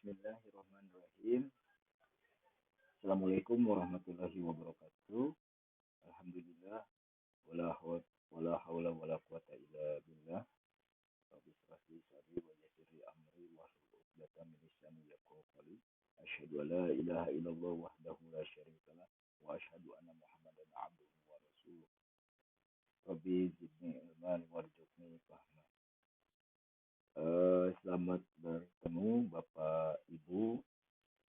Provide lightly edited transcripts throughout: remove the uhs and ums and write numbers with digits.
Bismillahirrahmanirrahim. Assalamualaikum warahmatullahi wabarakatuh. Alhamdulillah. Wala haula wala quwata illa billah. Rabbi shrah li sadri wa yassir li amri wahlul 'uqdatam min lisani yafqahu qawli. Asyhadu an la ilaha illallah wahdahu la syarika lah wa asyhadu anna Muhammadan abduhu wa rasuluh. Rabbi zidni ilman warzuqni fahma. Selamat bertemu Bapak Ibu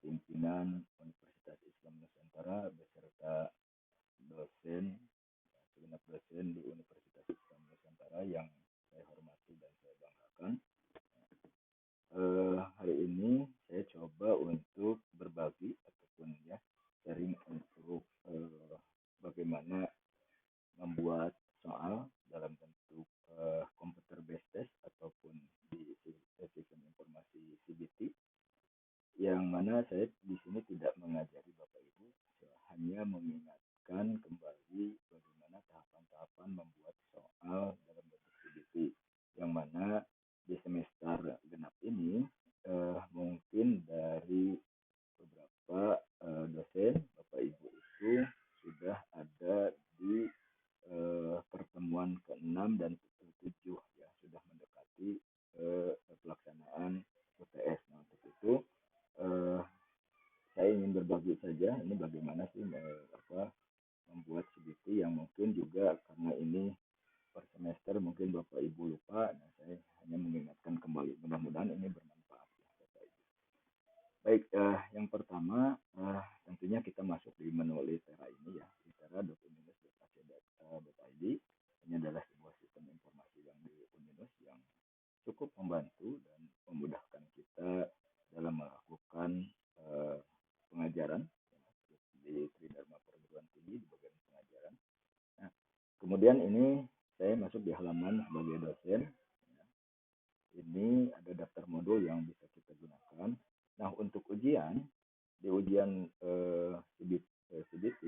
pimpinan Universitas Islam Nusantara beserta dosen, segenap dosen di Universitas Islam Nusantara yang saya hormati dan saya banggakan. Hari ini saya coba untuk berbagi ataupun sharing untuk bagaimana membuat soal dalam bentuk komputer based test ataupun di sistem informasi CBT, yang mana saya di sini tidak mengajari Bapak Ibu, hanya mengingatkan kembali bagaimana tahapan-tahapan membuat soal dalam bentuk CBT, yang mana di semester genap ini mungkin dari beberapa dosen Bapak Ibu itu sudah ada di pertemuan ke-6 dan ke-7, ya, sudah mendekati pelaksanaan UTS. Nah, untuk itu saya ingin berbagi saja ini bagaimana sih membuat CBT yang mungkin juga karena ini per semester mungkin Bapak Ibu lupa. Nah, saya hanya mengingatkan kembali. Mudah-mudahan ini bermanfaat ya Bapak Ibu. Baik, yang pertama tentunya kita masuk di menu Litera ini ya, litera.uninus.ac.id. Ini adalah sebuah sistem informasi yang di Uninus yang cukup membantu dan memudahkan kita dalam melakukan pengajaran di Tridharma Perguruan Tinggi di bagian pengajaran. Nah, kemudian ini saya masuk di halaman sebagai dosen. Ini ada daftar modul yang bisa kita gunakan. Nah, untuk ujian, di ujian CBT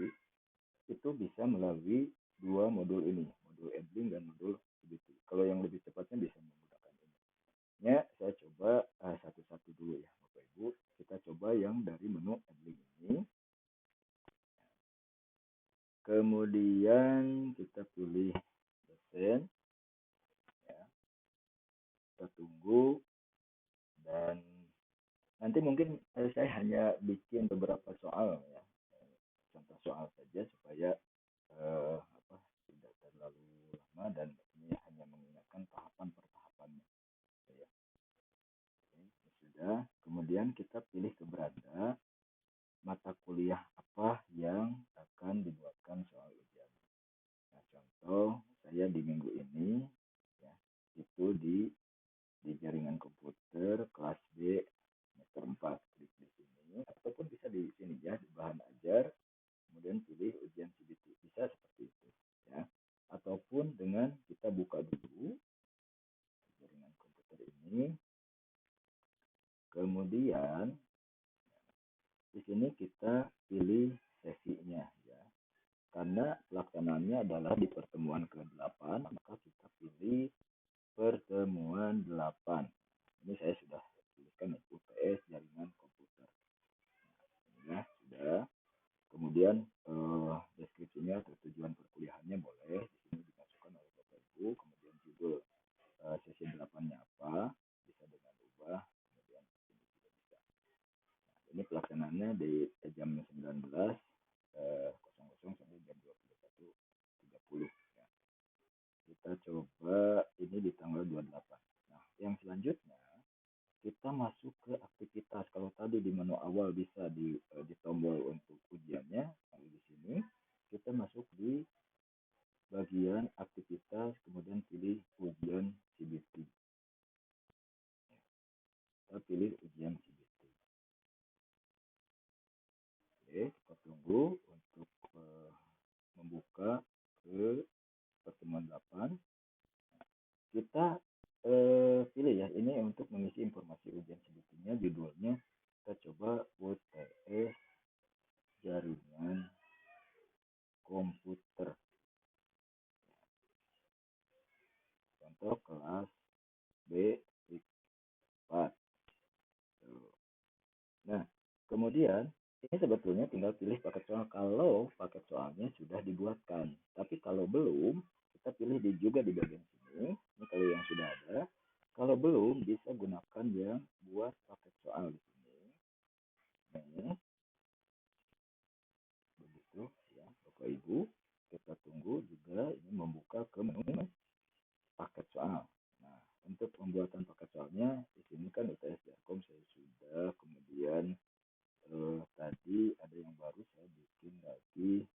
itu bisa melalui dua modul ini, modul Edling dan modul CBT. Kalau yang lebih cepatnya bisa menggunakan ini. Ya, saya coba satu-satu dulu ya Bapak Ibu. Kita coba yang dari menu Edling ini. Kemudian kita pilih dosen. Ya. Kita tunggu dan nanti mungkin saya hanya bikin beberapa soal ya, contoh soal saja supaya tidak terlalu lama, dan ini hanya mengingatkan tahapan per tahapannya. Ya. Ini sudah. Kemudian kita pilih keberanda mata kuliah apa yang akan dibuatkan soal ujian. Nah, contoh saya di minggu ini ya, itu di jaringan komputer kelas B semester 4. Klik di sini ataupun bisa di sini ya, di bahan ajar, kemudian pilih ujian CBT. Bisa seperti itu ya. Ataupun dengan kita buka dulu jaringan komputer ini. Kemudian di sini kita pilih sesinya ya. Karena pelaksanaannya adalah di pertemuan ke-8, maka kita pilih pertemuan 8. Ini saya sudah tuliskan UTS jaringan komputer. Nah, sudah. Kemudian deskripsinya atau tujuan perkuliahannya boleh di sini dimasukkan oleh Bapak Ibu. Kemudian judul sesi 8-nya apa, bisa dengan ubah. Kemudian ini juga bisa. Nah, ini pelaksanaannya di jam 19.00 sampai jam 21.30 ya. Kita coba ini di tanggal 28. Nah, yang selanjutnya kita masuk ke aktivitas. Kalau tadi di menu awal bisa di tombol untuk ujiannya, kalau di sini kita masuk di bagian aktivitas, kemudian pilih ujian CBT. Kita pilih ujian CBT. Oke, kita tunggu untuk membuka ke pertemuan 8. Kita pilih ya, ini untuk mengisi informasi ujian CBT-nya, judulnya kita coba UTS jaringan komputer. Contoh kelas B 4. Kemudian, ini sebetulnya tinggal pilih paket soal kalau paket soalnya sudah dibuatkan. Tapi kalau belum, kita pilih juga di bagian sini. Ini kalau yang sudah ada. Kalau belum, bisa gunakan yang buat paket soal di sini. Ini, begitu ya, Bapak Ibu. Kita tunggu juga ini membuka ke menu paket soal. Nah, untuk pembuatan paket soalnya, di sini kan UTS Jarkom saya sudah, kemudian tadi ada yang baru saya bikin lagi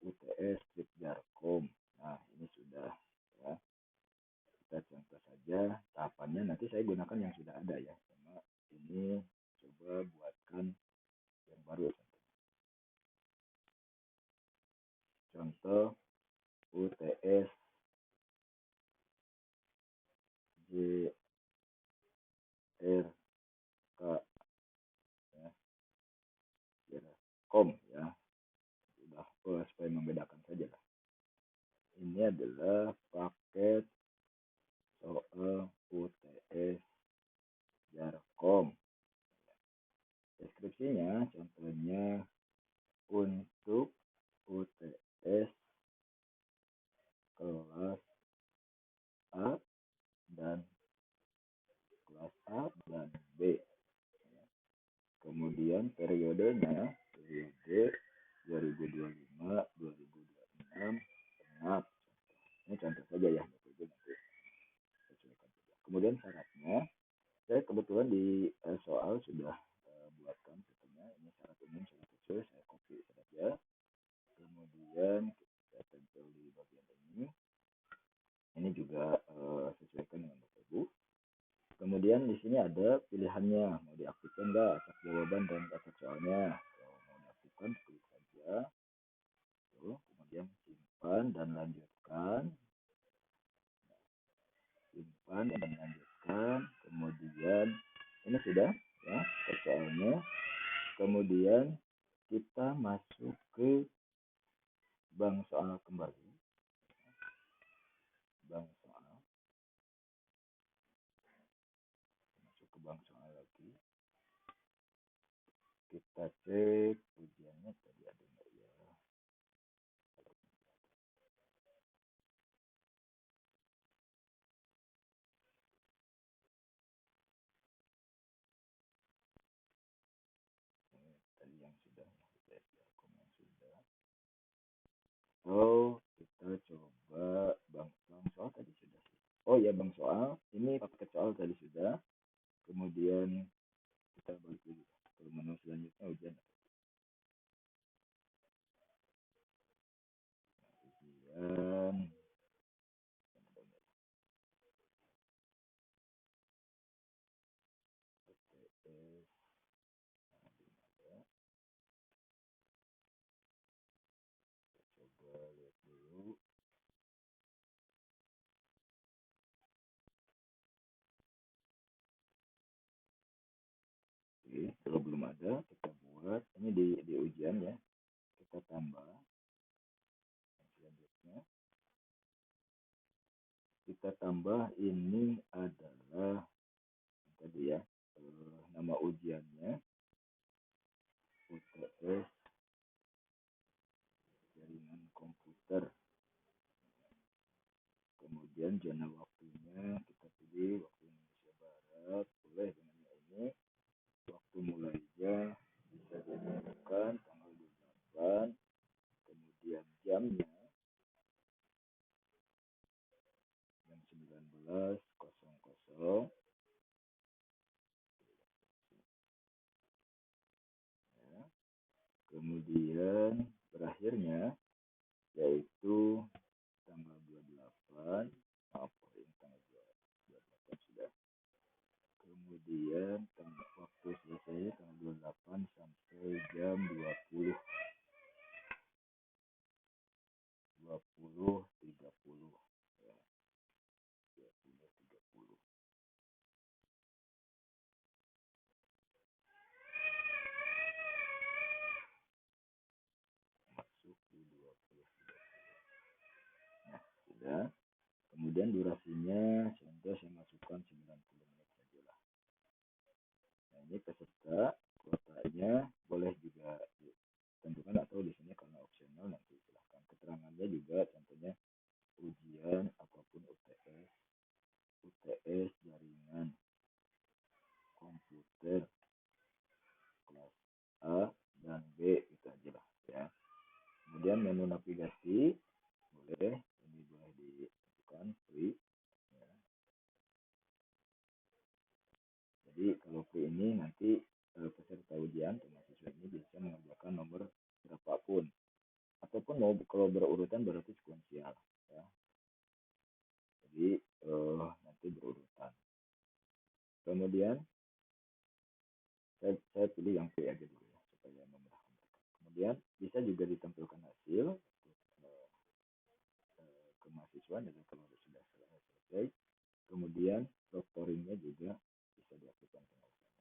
UTS Strip Jarkom. Nah, ini sudah ya. Kita contoh saja tahapannya, nanti saya gunakan yang sudah ada ya. Sama ini coba buatkan yang baru. Contoh UTS JRK ya, Jarkom ya. Sudah supaya membedakan saja lah. Ini adalah paket soal UTS Jarkom. Deskripsinya contohnya untuk UTS kelas A dan kelas A dan B. Kemudian periodenya periode 2025-2026 genap. Ini contoh saja ya, Bapak Ibu nanti sesuaikan saja. Kemudian syaratnya, saya kebetulan di soal sudah buatkan sistemnya. Ini syarat umum, syarat khusus, saya copy saja. Kemudian saya tempel di bagian ini. Ini juga sesuaikan dengan Bapak Ibu. Kemudian di sini ada pilihannya, mau diaktifkan nggak acak jawaban dan acak soalnya. Kalau mau diaktifkan, klik saja. Tuh, kemudian simpan dan lanjutkan. Simpan dan lanjutkan. Kemudian ini sudah ya soalnya. Kemudian kita masuk ke bank soal kembali. Bank soal. Masuk ke bank soal lagi. Kita cek ujiannya tadi ada nggak ya. Tadi yang sudah yang sudah. Oh, kita coba bang soal tadi sudah. Oh ya, bang soal ini paket soal tadi sudah. Kemudian kita balik dulu ke menu selanjutnya ujian. Ujian coba lihat dulu. Oke, kalau belum ada kita buat ini di ujian ya, kita tambah yang selanjutnya, kita tambah ini adalah tadi ya nama ujiannya UTS jaringan komputer. Kemudian zona waktunya kita pilih waktu Indonesia Barat, boleh dengan ini. Waktu mulainya bisa ditentukan tanggal 28, kemudian jamnya jam 19.00 ya. Kemudian berakhirnya yaitu tanggal 28, maaf ini tanggal 28 sudah. Kemudian waktu selesai tanggal 28 sampai jam 20.30 ya. 20.30 masuk di 20.30. Nah, sudah. Kemudian durasinya contoh saya masukkan 90 menit saja lah. Nah, ini peserta kuotanya keterangannya boleh juga ditentukan atau di sini karena opsional nanti silahkan. Keterangannya juga contohnya ujian ataupun UTS jaringan komputer kelas A dan B itu aja lah ya. Kemudian menu navigasi boleh, ini boleh ditentukan free ya. Jadi kalau free ini nanti peserta ujian atau mahasiswa ini bisa mengerjakan nomor berapapun ataupun mau kalau berurutan berarti sekuensial ya. Jadi nanti berurutan. Kemudian saya pilih yang free aja dulu ya supaya memudahkan mereka. Kemudian bisa juga ditampilkan hasil ke mahasiswa dan kalau sudah selesai. Kemudian doctoringnya juga bisa dilakukan penyelesaian.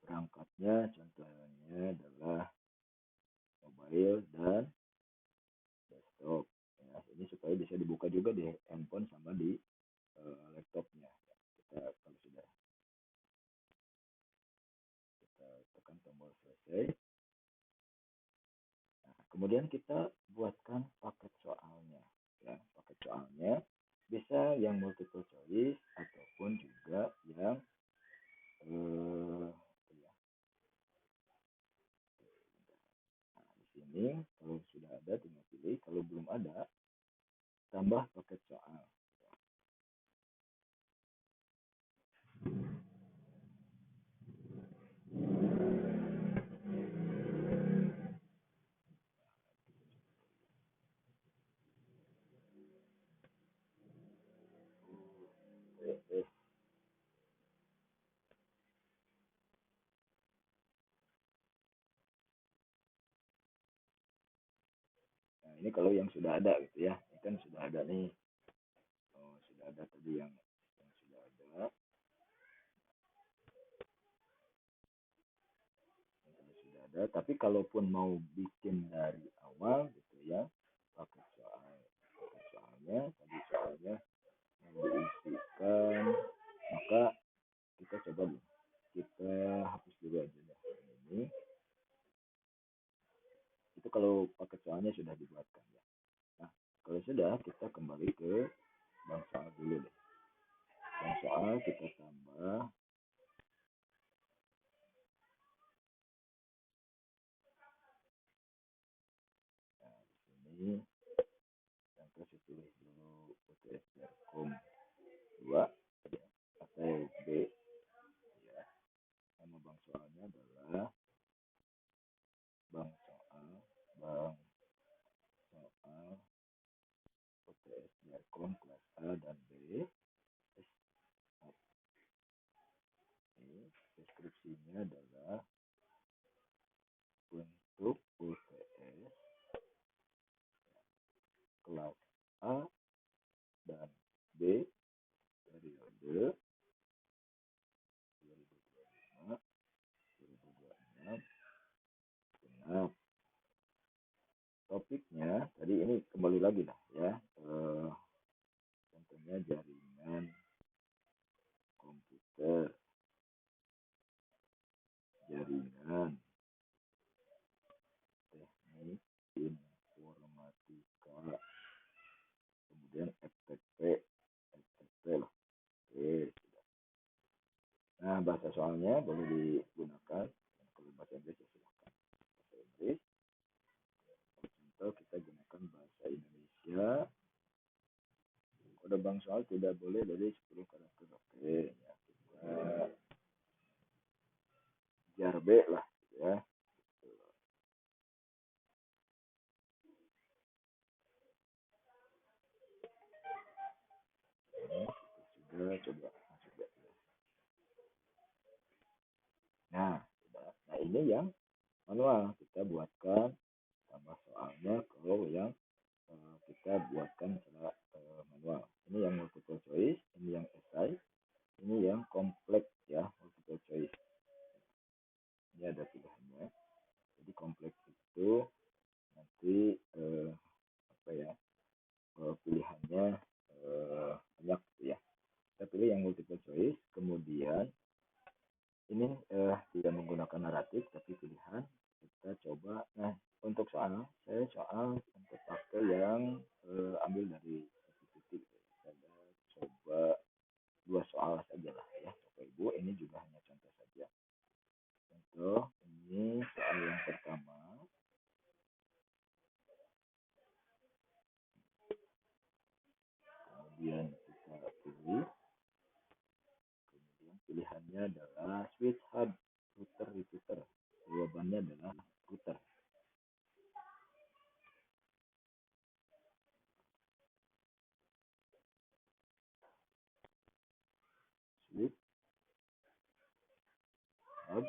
Perangkatnya contohnya adalah mobile dan desktop. Ya, ini supaya bisa dibuka juga di handphone sama di laptopnya. Kita kalau sudah kita tekan tombol selesai. Nah, kemudian kita buatkan paket soalnya. Ya, paket soalnya bisa yang multiple choice ataupun juga yang ya. Nah, di sini kalau sudah ada tinggal pilih, kalau belum ada tambah paket soal. Nah, ini kalau yang sudah ada gitu ya. Ini kan sudah ada nih. Oh, sudah ada tadi yang sudah ada. Yang sudah ada. Tapi kalaupun mau bikin dari awal gitu ya, pakai soalnya, tadi soalnya mau diisikan, maka kita coba dulu. Kita hapus dulu aja ya. Ini itu kalau paket soalnya sudah dibuatkan ya. Nah, kalau sudah kita kembali ke bank soal dulu deh. Bank soal kita tambah. Nah, di sini contoh saya tulis dulu UTS Telkom 2 atau B ya. Nama bank soalnya adalah bank soal UTS Telkom kelas A dan B. Deskripsinya adalah untuk UTS kelas A dan B periode 2025 2026 genap. Topiknya tadi ini kembali lagi lah ya, contohnya jaringan komputer, jaringan teknik informatika, kemudian FTP lah. Oke. Nah, bahasa soalnya boleh digunakan. Kalau bahasa Inggris ya silahkan. Bahasa Inggris. Contoh kita gunakan bahasa Indonesia. Kode bank soal tidak boleh dari 10 karakter. Oke, ya kita jar B lah ya. Sudah coba masuk B. Nah, ini yang manual kita buatkan tambah soalnya kalau yang kita buatkan secara manual. Ini yang multiple choice, ini yang esai, ini yang kompleks ya, multiple choice. Ini ada pilihannya. Jadi kompleks itu nanti apa ya, pilihannya banyak gitu ya. Kita ketik tapi pilihan kita coba. Nah, untuk soal saya untuk pakai yang ambil dari titik. Saya coba 2 soal saja lah ya Bapak Ibu. Ini juga hanya contoh saja. Contoh ini soal yang pertama. Kemudian kita pilih. Kemudian pilihannya adalah switch hub router repeater. Jawabannya adalah router. Switch hub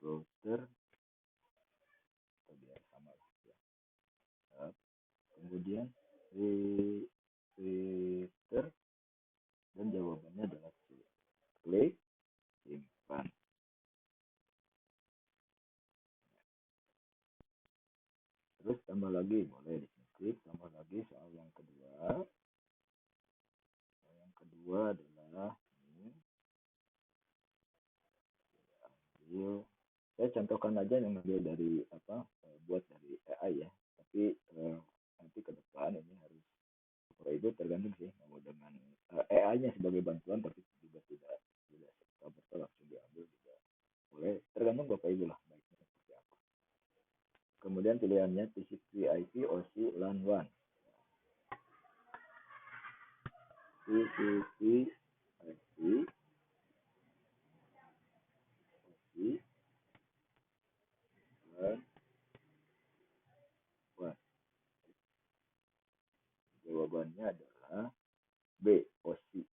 router biar sama lah ya. Hub. Kemudian repeater dan jawabannya adalah C. Klik simpan. Terus tambah lagi boleh di sini klik tambah lagi soal yang kedua. Yang kedua adalah ini. Ambil, saya contohkan aja yang ambil dari buat dari AI ya. Tapi nanti ke depan ini harus itu tergantung sih mau dengan AI-nya sebagai bantuan tapi juga tidak serta merta langsung diambil juga boleh tergantung Bapak Ibu lah baiknya seperti apa. Kemudian pilihannya TCP IP OSI LAN WAN. TCP IP OSI LAN WAN. Jawabannya adalah B OSI.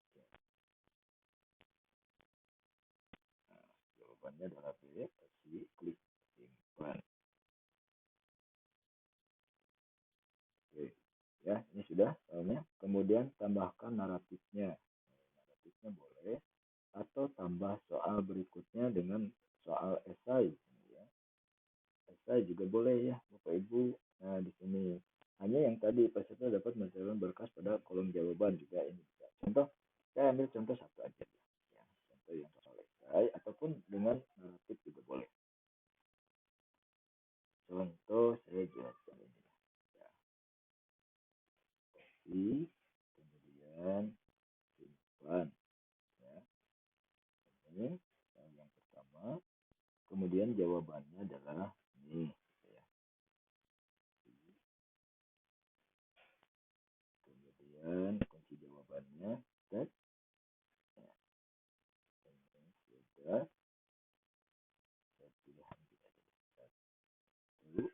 Nah, jawabannya adalah B OSI. Klik simpan. Oke. Ya, ini sudah soalnya. Kemudian tambahkan naratifnya. Naratifnya boleh atau tambah soal berikutnya dengan soal esai ya. Esai juga boleh ya Bapak Ibu. Nah, di sini hanya yang tadi peserta dapat mencairkan berkas pada kolom jawaban juga ini bisa. Contoh, saya ambil contoh satu aja ya. Contoh yang soal esai ataupun dengan naratif juga boleh. Contoh saya jelaskan ini. Ya. Kemudian simpan ya. Ini yang pertama. Kemudian jawabannya adalah ini ya. Kemudian kunci jawabannya tet ya. Ini sudah pilihan kita jadi 1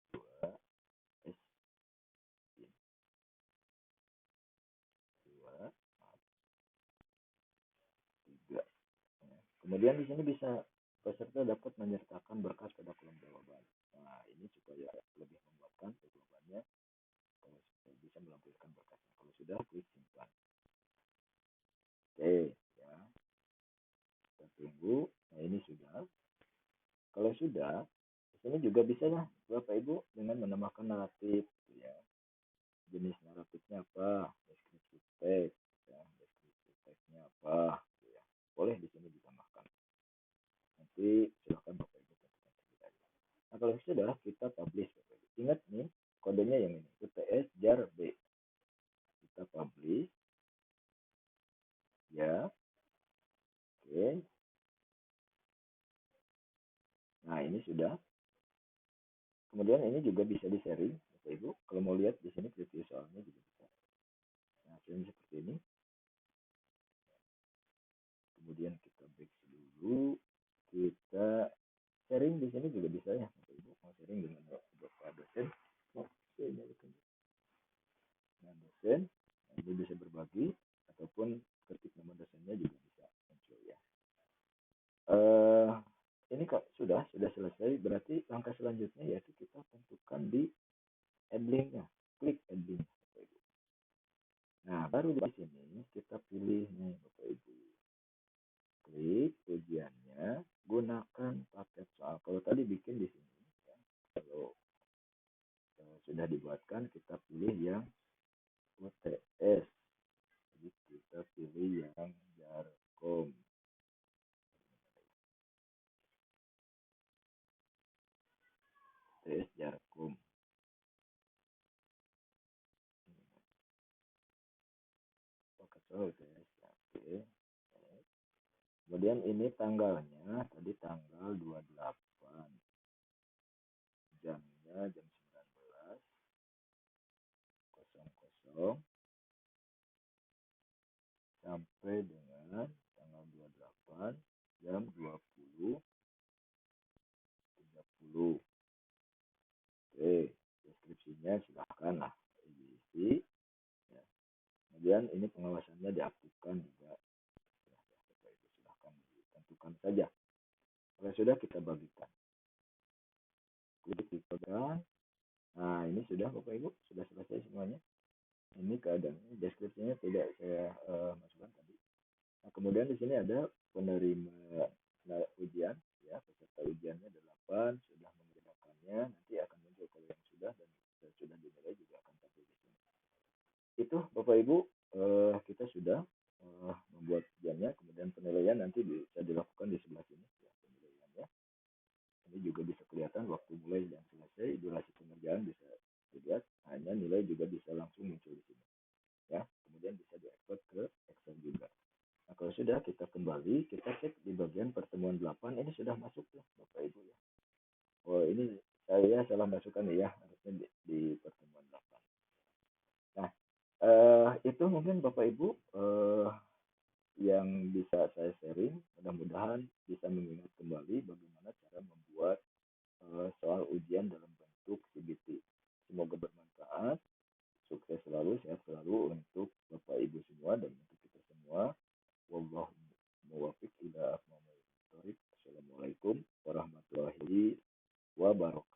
2 S 2 3 ya. Kemudian di sini bisa peserta dapat menyertakan berkas pada kolom jawaban. Nah, ini supaya lebih memuaskan jawabannya kalau bisa melampirkan berkasnya. Kalau sudah klik simpan. Oke ya. Kita tunggu. Nah, ini sudah. Kalau sudah, di sini juga bisa ya Bapak Ibu dengan menambahkan naratif ya. Jenis naratifnya apa? Deskripsi teks ya. Deskripsi teksnya apa? Ya. Boleh di sini ditambahkan. Nanti silakan Bapak Ibu tentukan sendiri aja. Nah, kalau sudah kita publish Bapak Ibu. Ingat nih kodenya yang ini, UTS jar B. Kita publish ya. Oke. Nah, ini sudah. Kemudian ini juga bisa di-sharing Bapak Ibu. Kalau mau lihat di sini preview soalnya juga bisa. Nah, hasilnya seperti ini. Kemudian kita back dulu. Kita sharing di sini juga bisa ya Bapak Ibu. Mau sharing dengan Bapak dosen. Nah, dosen. Nah, ini bisa berbagi ataupun ketik nama dosennya juga bisa muncul ya. Ini kok sudah selesai. Berarti langkah selanjutnya yaitu kita tentukan di add link-nya. Klik add link. Nah, baru di sini kita pilih nih Bapak Ibu. Klik ujiannya, gunakan paket soal. Kalau tadi bikin di sini, ya. Kalau sudah dibuatkan, kita pilih yang UTS Jadi kita pilih yang Jarkom. Tes Jarkom. Oke. Kemudian ini tanggalnya tadi tanggal 28. Jamnya jam 19.00 sampai dengan tanggal 28 jam 20.30. Oke, deskripsinya silahkan lah diisi. Ya. Kemudian ini pengawasannya diaktifkan juga. Ya, itu silahkan ditentukan saja. Kalau sudah kita bagikan. Klik di program. Nah, ini sudah Bapak Ibu, sudah selesai semuanya. Ini keadaannya, deskripsinya tidak saya masukkan tadi. Nah, kemudian di sini ada penerima ujian, ya peserta ujiannya 8 sudah mengerjakannya, nanti akan muncul kalau yang sudah dan sudah dinilai juga akan tampil di sini. Itu Bapak Ibu, kita sudah membuat ujiannya, kemudian penilaian nanti bisa dilakukan di sebelah sini ya, penilaiannya. Ini juga bisa kelihatan waktu mulai dan selesai, durasi pengerjaan bisa dilihat, hanya nilai juga bisa langsung muncul di sini. Ya, kemudian bisa diekspor ke Excel juga. Nah, kalau sudah kita kembali, kita cek di bagian pertemuan 8, ini sudah masuk ya Bapak Ibu ya. Oh, ini saya salah masukkan ya, harusnya di pertemuan 8. Nah, itu mungkin Bapak Ibu yang bisa saya sharing. Mudah-mudahan bisa mengingat kembali bagaimana cara membuat soal ujian dalam bentuk CBT. Semoga bermanfaat. Sukses selalu, sehat selalu untuk Bapak Ibu semua dan untuk kita semua. Wallahu muwaffiq ila aqwamit thoriq. Assalamualaikum warahmatullahi wabarakatuh.